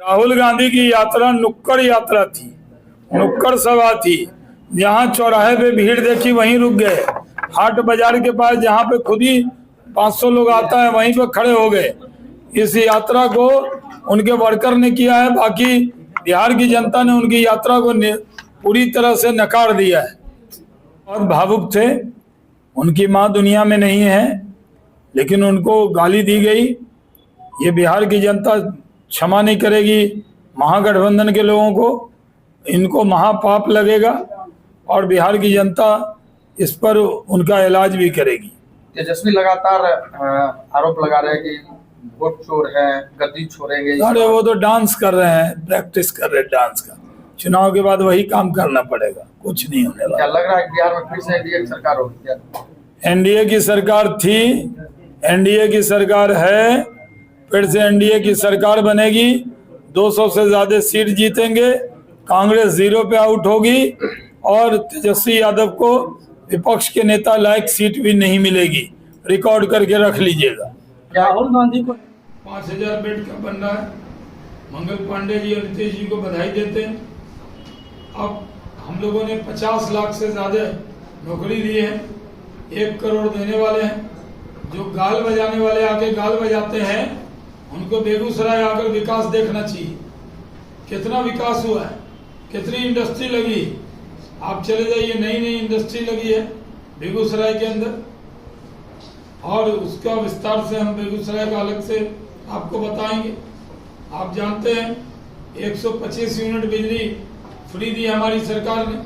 राहुल गांधी की यात्रा नुक्कड़ यात्रा थी, नुक्कड़ सभा थी। जहां चौराहे पे भीड़ देखी वहीं रुक गए। हाट बाजार के पास जहां पे खुद ही 500 लोग आता है वहीं पे खड़े हो गए। इस यात्रा को उनके वर्कर ने किया है, बाकी बिहार की जनता ने उनकी यात्रा को पूरी तरह से नकार दिया है। बहुत भावुक थे। उनकी माँ दुनिया में नहीं है, लेकिन उनको गाली दी गई। ये बिहार की जनता क्षमा नहीं करेगी महागठबंधन के लोगों को। इनको महापाप लगेगा और बिहार की जनता इस पर उनका इलाज भी करेगी। तेजस्वी लगातार आरोप लगा रहे हैं कि वोट चोर है, गद्दी छोड़ेंगे। अरे वो तो डांस कर रहे हैं, प्रैक्टिस कर रहे हैं डांस का। चुनाव के बाद वही काम करना पड़ेगा, कुछ नहीं होने वाला। क्या लग रहा है बिहार में फिर से एनडीए की सरकार होगी क्या? एनडीए की सरकार थी, एनडीए की सरकार है, फिर से एनडीए की सरकार बनेगी। 200 से ज्यादा सीट जीतेंगे, कांग्रेस 0 पे आउट होगी और तेजस्वी यादव को विपक्ष के नेता लायक सीट भी नहीं मिलेगी। रिकॉर्ड करके रख लीजिएगा। राहुल गांधी को 5000 बेड का बन रहा है। मंगल पांडे जी और नीतीश जी को बधाई देते हैं। अब हम लोगों ने 50 लाख से ज्यादा नौकरी दी है, 1 करोड़ देने वाले हैं। जो गाल बजाने वाले आके गाल बजाते हैं, उनको बेगूसराय आकर विकास देखना चाहिए। कितना विकास हुआ है, कितनी इंडस्ट्री लगी। आप चले जाइए, नई नई इंडस्ट्री लगी है बेगूसराय के अंदर, और उसका विस्तार से हम बेगूसराय का अलग से आपको बताएंगे। आप जानते हैं 125 यूनिट बिजली फ्री दी हमारी सरकार ने।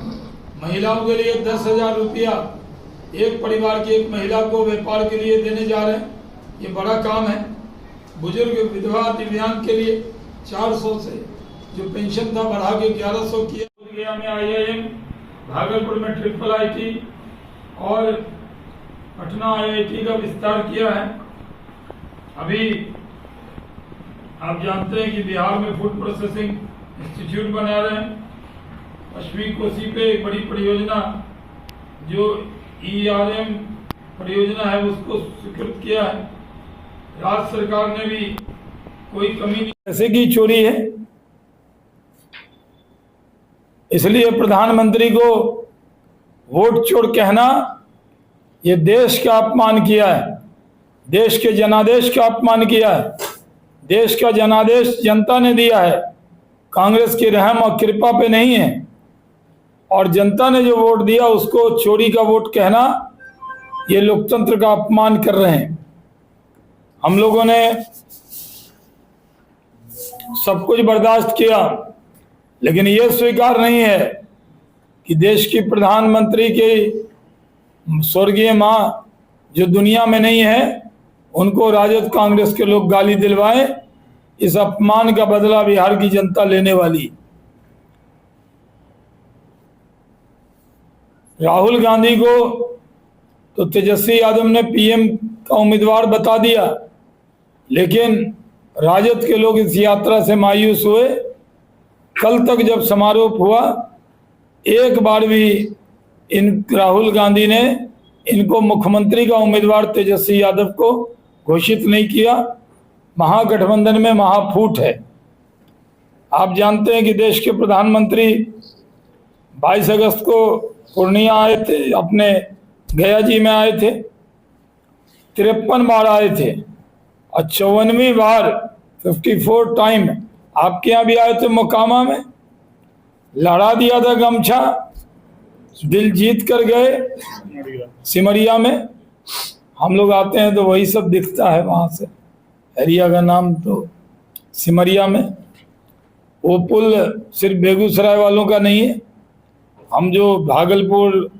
महिलाओं के लिए 10,000 रुपया एक परिवार की एक महिला को व्यापार के लिए देने जा रहे हैं। ये बड़ा काम है। बुजुर्ग, विधवा, दिव्यांग के लिए 400 से जो पेंशन था बढ़ा के 1100 किया। गया में IIM, भागलपुर में IIIT और पटना IIT का विस्तार किया है। अभी आप जानते हैं कि बिहार में फूड प्रोसेसिंग इंस्टीट्यूट बना रहे हैं। पश्चिमी कोसी पे एक बड़ी परियोजना जो ERM परियोजना है उसको स्वीकृत किया है। राज्य सरकार ने भी कोई कमी नहीं। पैसे की चोरी है, इसलिए प्रधानमंत्री को वोट चोर कहना ये देश का अपमान किया है, देश के जनादेश का अपमान किया है। देश का जनादेश जनता ने दिया है, कांग्रेस की रहम और कृपा पे नहीं है। और जनता ने जो वोट दिया उसको चोरी का वोट कहना, ये लोकतंत्र का अपमान कर रहे हैं। हम लोगों ने सब कुछ बर्दाश्त किया, लेकिन ये स्वीकार नहीं है कि देश की प्रधानमंत्री की स्वर्गीय मां जो दुनिया में नहीं है, उनको राजद कांग्रेस के लोग गाली दिलवाएं। इस अपमान का बदला बिहार की जनता लेने वाली। राहुल गांधी को तो तेजस्वी यादव ने PM का उम्मीदवार बता दिया, लेकिन राजद के लोग इस यात्रा से मायूस हुए। कल तक जब समारोह हुआ, एक बार भी राहुल गांधी ने इनको मुख्यमंत्री का उम्मीदवार तेजस्वी यादव को घोषित नहीं किया। महागठबंधन में महाफूट है। आप जानते हैं कि देश के प्रधानमंत्री 22 अगस्त को पूर्णिया आए थे, अपने गया जी में आए थे, 53 बार आए थे और 54वीं बार 54 टाइम आपके यहाँ भी आए थे। मोकामा में लड़ा दिया था गमछा, दिल जीत कर गए। सिमरिया में हम लोग आते हैं तो वही सब दिखता है वहाँ से। एरिया का नाम तो सिमरिया में। वो पुल सिर्फ बेगूसराय वालों का नहीं है, हम जो भागलपुर,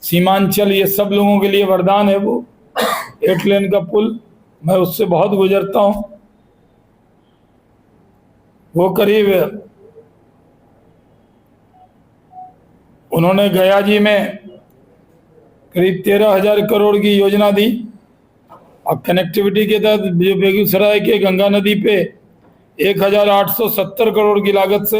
सीमांचल, ये सब लोगों के लिए वरदान है। वो 8 लेन का पुल, मैं उससे बहुत गुजरता हूँ। वो करीब उन्होंने गया जी में करीब 13,000 करोड़ की योजना दी और कनेक्टिविटी के तहत जो बेगूसराय के गंगा नदी पे 1,870 करोड़ की लागत से